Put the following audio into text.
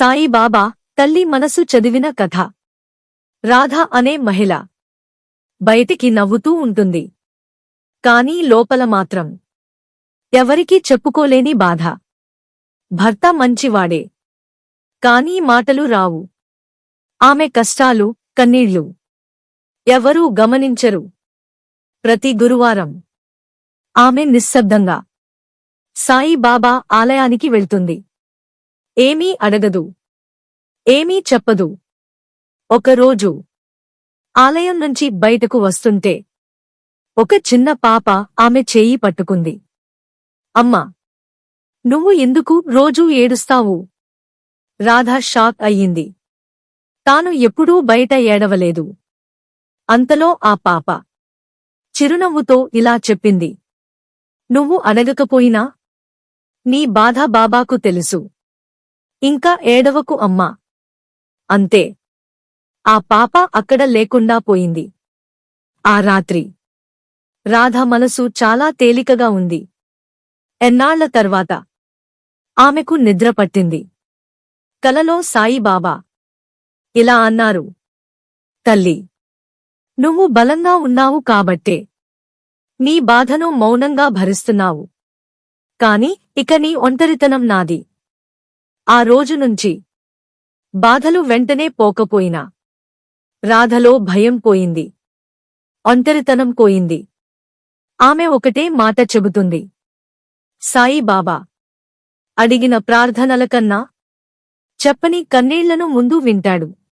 సాయిబాబా తల్లి మనసు చదివిన కథ. రాధ అనే మహిళ బయటికి నవ్వుతూ ఉంటుంది. కానీ లోపల మాత్రం ఎవరికీ చెప్పుకోలేని బాధ. భర్త మంచివాడే, కానీ మాటలు రావు. ఆమె కష్టాలు, కన్నీళ్లు ఎవరూ గమనించరు. ప్రతి గురువారం ఆమె నిశ్శబ్దంగా సాయిబాబా ఆలయానికి వెళ్తుంది. ఏమీ అడగదు, ఏమీ చెప్పదు. ఒకరోజు ఆలయం నుంచి బయటకు వస్తుంటే ఒక చిన్న పాప ఆమె చేయి పట్టుకుంది. అమ్మా, నువ్వు ఎందుకు రోజూ ఏడుస్తావు? రాధ షాక్ అయ్యింది. తాను ఎప్పుడూ బయట ఏడవలేదు. అంతలో ఆ పాప చిరునవ్వుతో ఇలా చెప్పింది, నువ్వు అడగకపోయినా నీ బాధ బాబాకు తెలుసు. ఇంకా ఏడవకు అమ్మా. అంతే. ఆ పాప అక్కడ లేకుండా పోయింది. ఆ రాత్రి రాధ మనసు చాలా తేలికగా ఉంది. ఎన్నాళ్ల తర్వాత ఆమెకు నిద్ర పట్టింది. కలలో సాయిబాబా ఇలా అన్నారు, తల్లి, నువ్వు బలంగా ఉన్నావు కాబట్టే నీ బాధను మౌనంగా భరిస్తున్నావు. కాని ఇక నీ ఒంటరితనం నాది. ఆ రోజు నుంచి బాధలు వెంటనే పోకపోయినా రాధలో భయం పోయింది, ఒంటరితనం పోయింది. ఆమె ఒకటే మాట చెబుతుంది, సాయిబాబా అడిగిన ప్రార్థనల కన్నా చెప్పని కన్నీళ్లను ముందు వింటాడు.